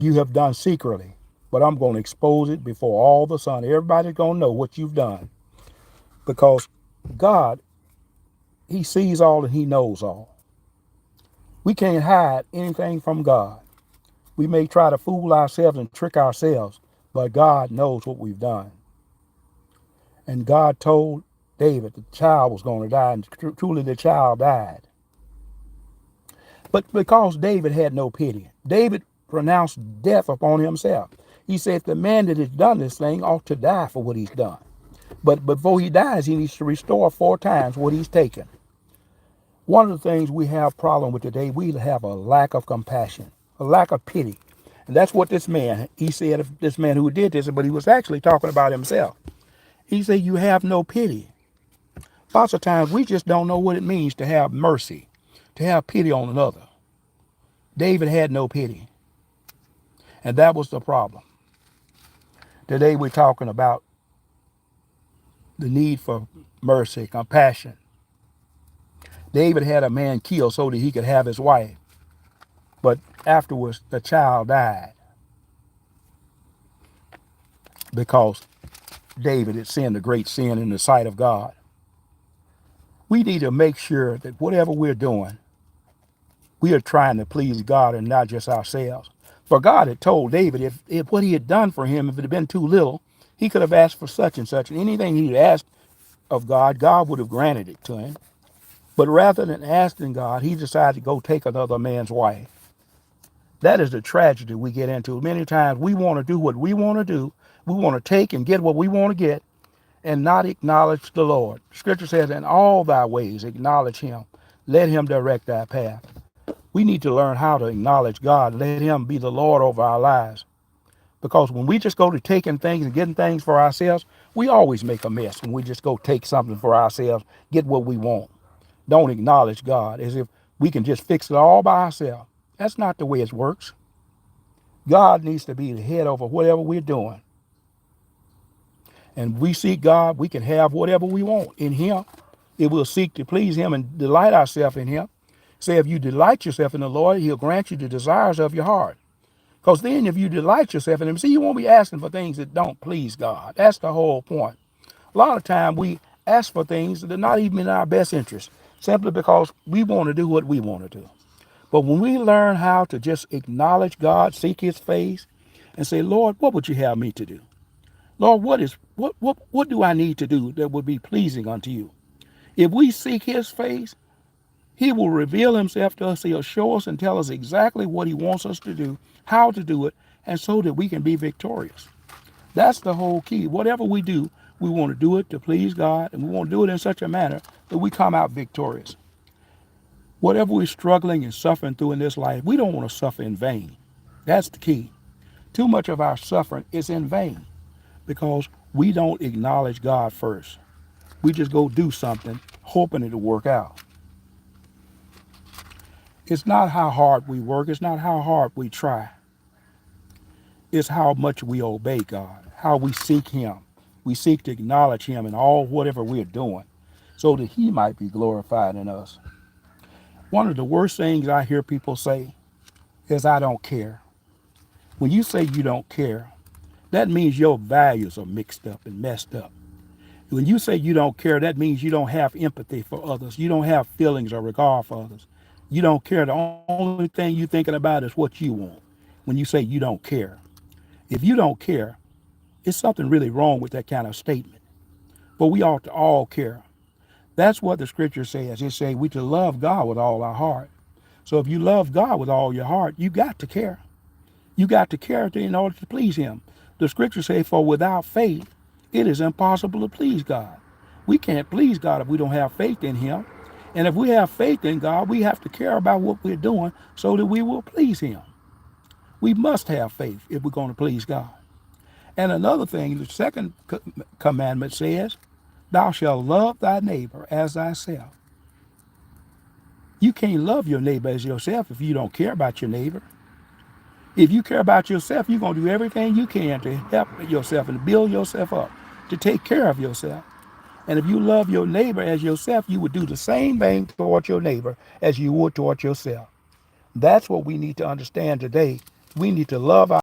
you have done secretly, but I'm going to expose it before all the sun. Everybody's going to know what you've done because God, he sees all and he knows all. We can't hide anything from God. We may try to fool ourselves and trick ourselves, but God knows what we've done. And God told David the child was going to die, and truly the child died. But because David had no pity, David pronounced death upon himself. He said the man that has done this thing ought to die for what he's done. But before he dies, he needs to restore 4 times what he's taken. One of the things we have problem with today, we have a lack of compassion, a lack of pity. And that's what this man, he said of this man who did this, but he was actually talking about himself. He said, you have no pity. Lots of times we just don't know what it means to have mercy, to have pity on another. David had no pity. And that was the problem. Today we're talking about the need for mercy, compassion. David had a man killed so that he could have his wife. But afterwards, the child died because David had sinned a great sin in the sight of God. We need to make sure that whatever we're doing, we are trying to please God and not just ourselves. For God had told David if what he had done for him, if it had been too little, he could have asked for such and such. And anything he'd asked of God, God would have granted it to him. But rather than asking God, he decided to go take another man's wife. That is the tragedy we get into. Many times we want to do what we want to do. We want to take and get what we want to get and not acknowledge the Lord. Scripture says, in all thy ways acknowledge him. Let him direct thy path. We need to learn how to acknowledge God. Let him be the Lord over our lives. Because when we just go to taking things and getting things for ourselves, we always make a mess when we just go take something for ourselves, get what we want. Don't acknowledge God as if we can just fix it all by ourselves. That's not the way it works. God needs to be the head over whatever we're doing. And we seek God, we can have whatever we want in him. It will seek to please him and delight ourselves in him. Say, if you delight yourself in the Lord, he'll grant you the desires of your heart. Because then if you delight yourself in him, see, you won't be asking for things that don't please God. That's the whole point. A lot of time we ask for things that are not even in our best interest, simply because we want to do what we want to do. But when we learn how to just acknowledge God, seek his face, and say, Lord, what would you have me to do? Lord, what do I need to do that would be pleasing unto you? If we seek his face, he will reveal himself to us. He'll show us and tell us exactly what he wants us to do, how to do it, and so that we can be victorious. That's the whole key. Whatever we do, we want to do it to please God, and we want to do it in such a manner that we come out victorious. Whatever we're struggling and suffering through in this life, we don't want to suffer in vain. That's the key. Too much of our suffering is in vain because we don't acknowledge God first. We just go do something hoping it'll work out. It's not how hard we work. It's not how hard we try. It's how much we obey God, how we seek him. We seek to acknowledge him in all whatever we're doing so that he might be glorified in us. One of the worst things I hear people say is, I don't care. When you say you don't care, that means your values are mixed up and messed up. When you say you don't care, that means you don't have empathy for others. You don't have feelings or regard for others. You don't care. The only thing you're thinking about is what you want when you say you don't care. If you don't care, it's something really wrong with that kind of statement. But we ought to all care. That's what the scripture says. It says we to love God with all our heart. So if you love God with all your heart, you got to care. You got to care in order to please him. The scripture says, for without faith, it is impossible to please God. We can't please God if we don't have faith in him. And if we have faith in God, we have to care about what we're doing so that we will please him. We must have faith if we're going to please God. And another thing, the second commandment says, thou shalt love thy neighbor as thyself. You can't love your neighbor as yourself if you don't care about your neighbor. If you care about yourself, you're going to do everything you can to help yourself and build yourself up, to take care of yourself. And if you love your neighbor as yourself, you would do the same thing toward your neighbor as you would toward yourself. That's what we need to understand today We need to love